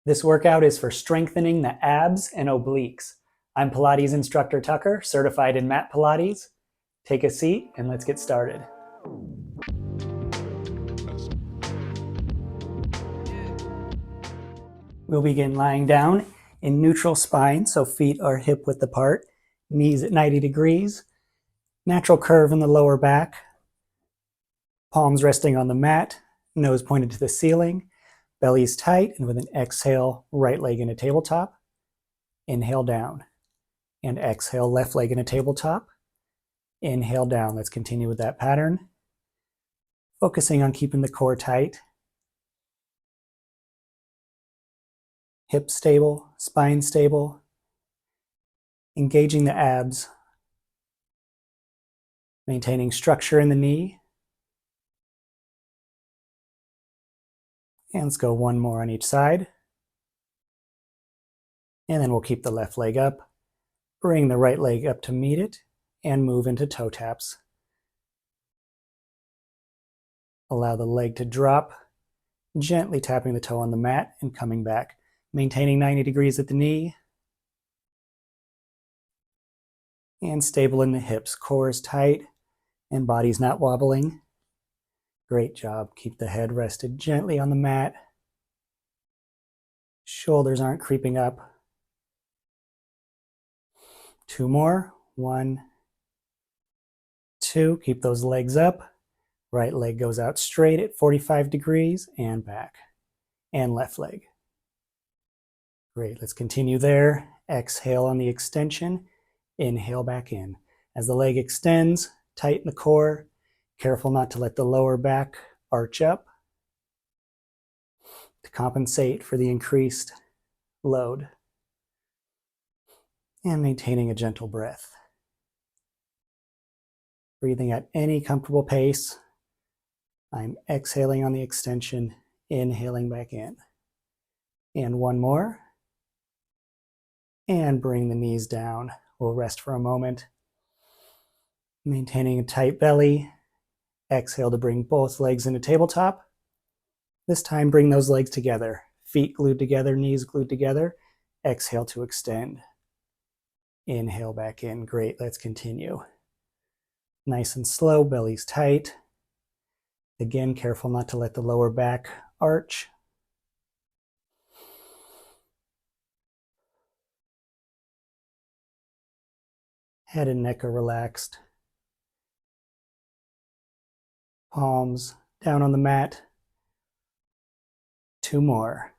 This workout is for strengthening the abs and obliques. I'm Pilates instructor Tucker, certified in mat Pilates. Take a seat and let's get started. We'll begin lying down in neutral spine, so feet are hip width apart, knees at 90 degrees, natural curve in the lower back, palms resting on the mat, nose pointed to the ceiling, belly's tight, and with an exhale, right leg in a tabletop. Inhale down, and exhale, left leg in a tabletop. Inhale down. Let's continue with that pattern. Focusing on keeping the core tight. Hips stable, spine stable. Engaging the abs. Maintaining structure in the knee. And let's go one more on each side. And then we'll keep the left leg up. Bring the right leg up to meet it and move into toe taps. Allow the leg to drop, gently tapping the toe on the mat and coming back. Maintaining 90 degrees at the knee. And stable in the hips. Core is tight and body's not wobbling. Great job. Keep the head rested gently on the mat. Shoulders aren't creeping up. Two more. 1, 2. Keep those legs up. Right leg goes out straight at 45 degrees and back. And left leg. Great. Let's continue there. Exhale on the extension. Inhale back in. As the leg extends, tighten the core. Careful not to let the lower back arch up to compensate for the increased load. And maintaining a gentle breath. Breathing at any comfortable pace. I'm exhaling on the extension, inhaling back in. And one more. And bring the knees down. We'll rest for a moment. Maintaining a tight belly. Exhale to bring both legs into tabletop. This time bring those legs together. Feet glued together, knees glued together. Exhale to extend. Inhale back in. Great, let's continue. Nice and slow, belly's tight. Again, careful not to let the lower back arch. Head and neck are relaxed. Palms down on the mat. 2 more.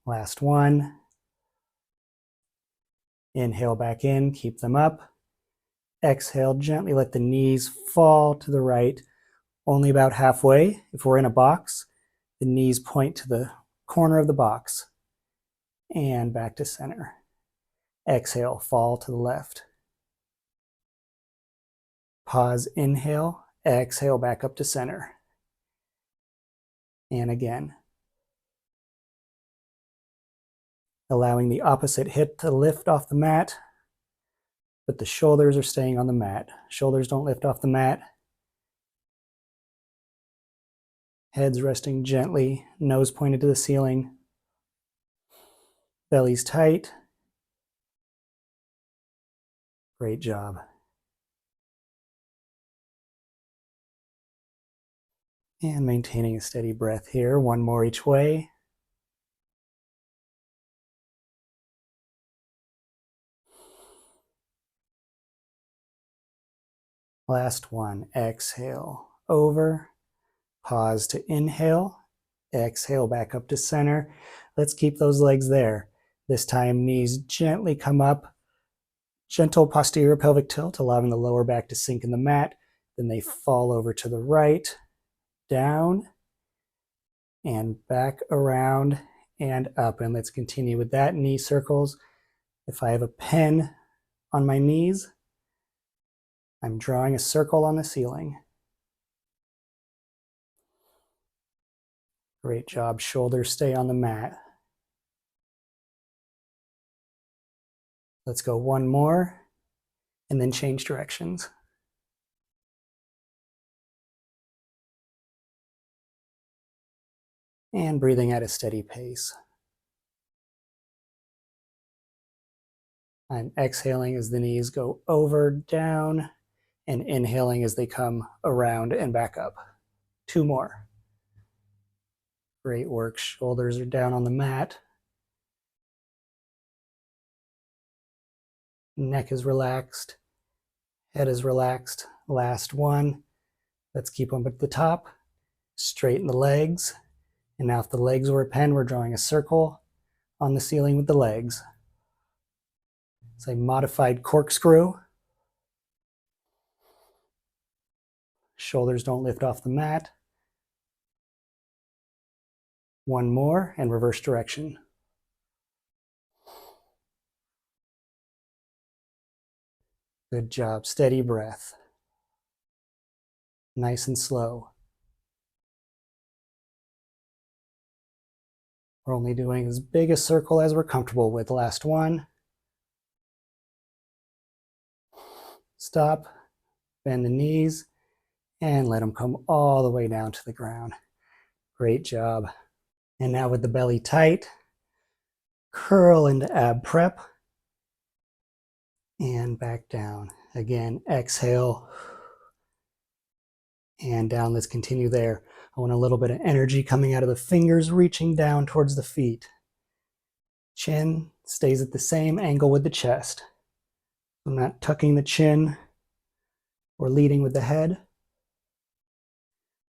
Last one. Inhale back in, keep them up. Exhale, gently let the knees fall to the right, only about halfway. If we're in a box, the knees point to the corner of the box. And back to center. Exhale, fall to the left. Pause, inhale, exhale, back up to center. And again. Allowing the opposite hip to lift off the mat, but the shoulders are staying on the mat. Shoulders don't lift off the mat. Head's resting gently, nose pointed to the ceiling. Belly's tight. Great job. And maintaining a steady breath here. One more each way. Last one. Exhale over. Pause to inhale. Exhale back up to center. Let's keep those legs there. This time knees gently come up. Gentle posterior pelvic tilt, allowing the lower back to sink in the mat. Then they fall over to the right. Down and back around and up. And let's continue with that. Knee circles. If I have a pen on my knees, I'm drawing a circle on the ceiling. Great job. Shoulders stay on the mat. Let's go one more and then change directions. and breathing at a steady pace. I'm exhaling as the knees go over, down, and inhaling as they come around and back up. 2 more. Great work. Shoulders are down on the mat. Neck is relaxed. Head is relaxed. Last one. Let's keep them at the top. Straighten the legs. And now if the legs were a pen, we're drawing a circle on the ceiling with the legs. It's a modified corkscrew. Shoulders don't lift off the mat. One more, and reverse direction. Good job. Steady breath. Nice and slow. We're only doing as big a circle as we're comfortable with. Last one. Stop. Bend the knees and let them come all the way down to the ground. Great job. And now with the belly tight, curl into ab prep and back down. Again, exhale and down. Let's continue there. I want a little bit of energy coming out of the fingers, reaching down towards the feet. Chin stays at the same angle with the chest. I'm not tucking the chin or leading with the head.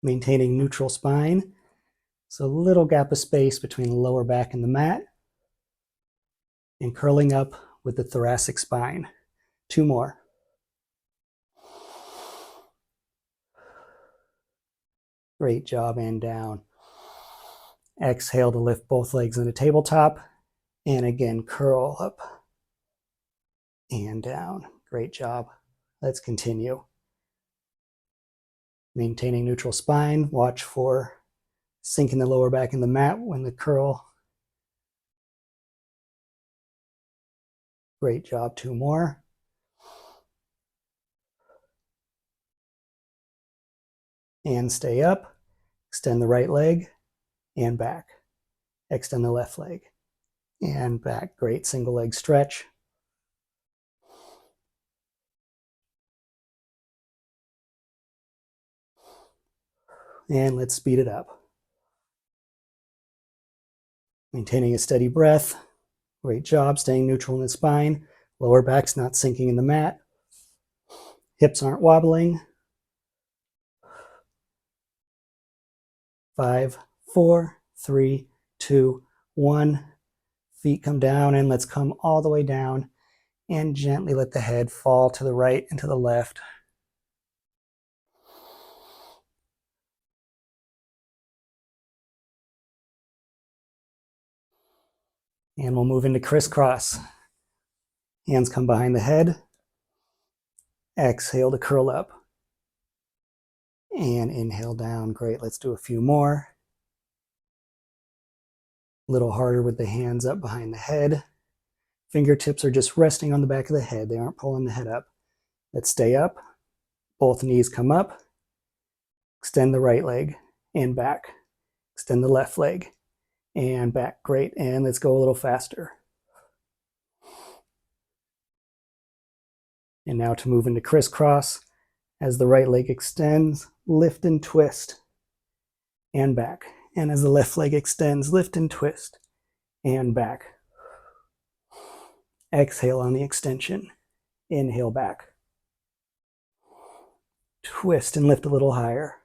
Maintaining neutral spine. So a little gap of space between the lower back and the mat. And curling up with the thoracic spine. 2 more. Great job, and down. Exhale to lift both legs into tabletop. And again, curl up and down. Great job. Let's continue. Maintaining neutral spine. Watch for sinking the lower back in the mat when the curl. Great job. 2 more. And stay up. Extend the right leg and back. Extend the left leg and back. Great single leg stretch. And let's speed it up. Maintaining a steady breath. Great job. Staying neutral in the spine. Lower back's not sinking in the mat. Hips aren't wobbling. 5, 4, 3, 2, 1. Feet come down, and let's come all the way down and gently let the head fall to the right and to the left. And we'll move into crisscross. Hands come behind the head. Exhale to curl up. And inhale down. Great. Let's do a few more. A little harder with the hands up behind the head. Fingertips are just resting on the back of the head. They aren't pulling the head up. Let's stay up. Both knees come up. Extend the right leg and back. Extend the left leg and back. Great. And let's go a little faster. And now to move into crisscross. As the right leg extends, lift and twist and back. And as the left leg extends, lift and twist and back. Exhale on the extension. Inhale back. Twist and lift a little higher.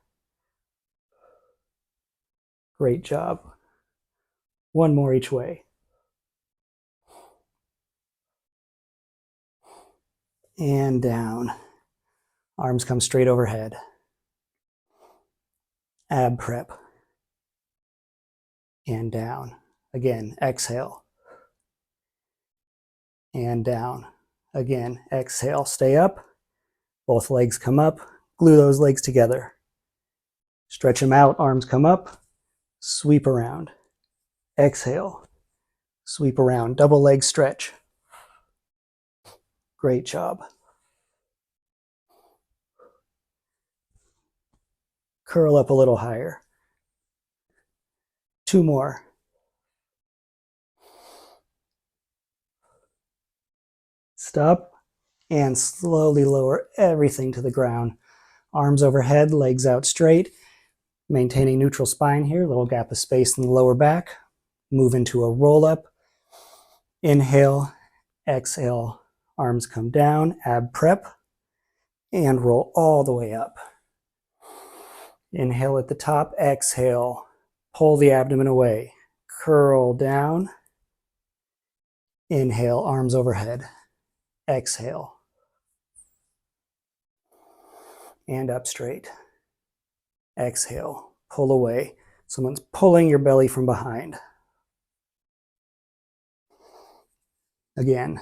Great job. 1 more each way. And down. Arms come straight overhead. Ab prep. And down. Again, exhale. And down. Again, exhale. Stay up. Both legs come up. Glue those legs together. Stretch them out. Arms come up. Sweep around. Exhale. Sweep around. Double leg stretch. Great job. Curl up a little higher. 2 more. Stop and slowly lower everything to the ground. Arms overhead, legs out straight. Maintaining neutral spine here, little gap of space in the lower back. Move into a roll up. Inhale, exhale, arms come down, ab prep, and roll all the way up. Inhale at the top, exhale, pull the abdomen away, curl down. Inhale, arms overhead, exhale, and up straight. Exhale, pull away. Someone's pulling your belly from behind. Again.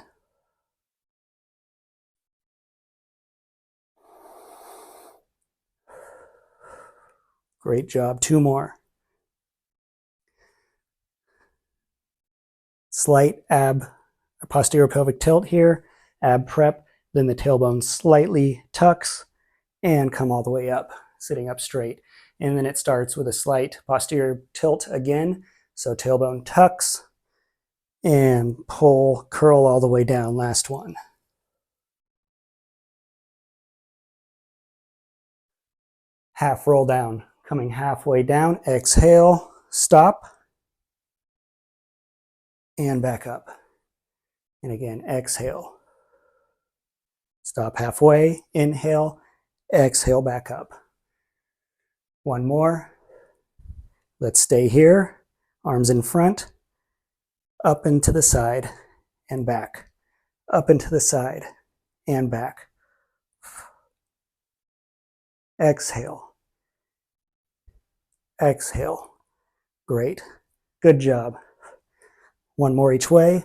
Great job. 2 more. Slight posterior pelvic tilt here, ab prep, then the tailbone slightly tucks and come all the way up, sitting up straight. And then it starts with a slight posterior tilt again. So tailbone tucks and pull, curl all the way down. Last one. Half roll down, coming halfway down. Exhale, stop, and back up. And again, exhale. Stop halfway, inhale, exhale, back up. 1 more. Let's stay here. Arms in front, up and to the side, and back. Up and to the side, and back. Exhale. Exhale. Great. Good job. 1 more each way.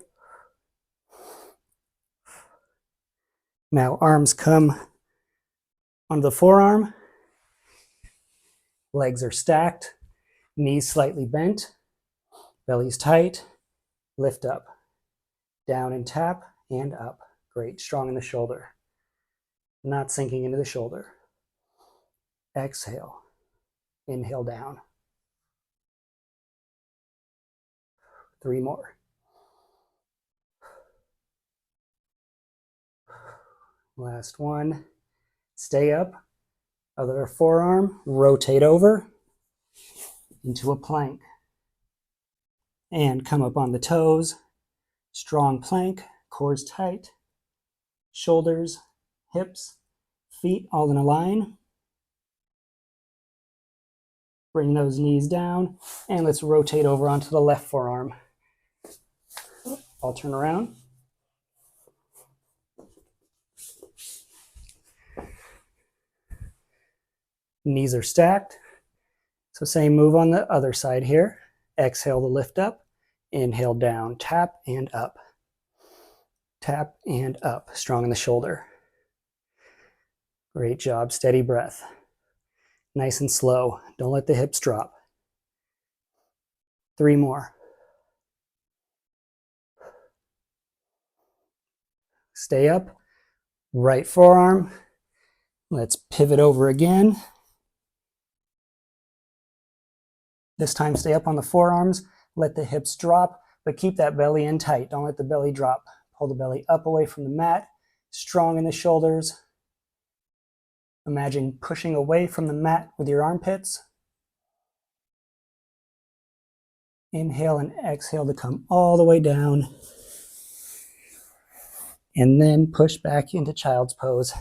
Now arms come onto the forearm. Legs are stacked. Knees slightly bent. Belly's tight. Lift up. Down and tap and up. Great. Strong in the shoulder. Not sinking into the shoulder. Exhale. Inhale down. 3 more. Last one. Stay up. Other forearm. Rotate over into a plank. And come up on the toes. Strong plank. Core's tight. Shoulders, hips, feet all in a line. Bring those knees down. And let's rotate over onto the left forearm. I'll turn around. Knees are stacked. So same move on the other side here. Exhale to lift up. Inhale down. Tap and up. Tap and up. Strong in the shoulder. Great job. Steady breath. Nice and slow. Don't let the hips drop. 3 more. Stay up. Right forearm. Let's pivot over again. This time stay up on the forearms. Let the hips drop, but keep that belly in tight. Don't let the belly drop. Pull the belly up away from the mat. Strong in the shoulders. Imagine pushing away from the mat with your armpits. Inhale and exhale to come all the way down. And then push back into child's pose.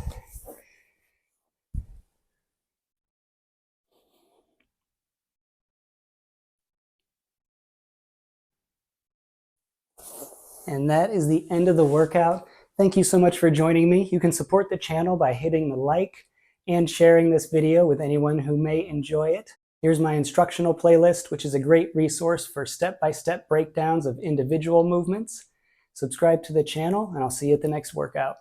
And that is the end of the workout. Thank you so much for joining me. You can support the channel by hitting the like and sharing this video with anyone who may enjoy it. Here's my instructional playlist, which is a great resource for step-by-step breakdowns of individual movements. Subscribe to the channel, and I'll see you at the next workout.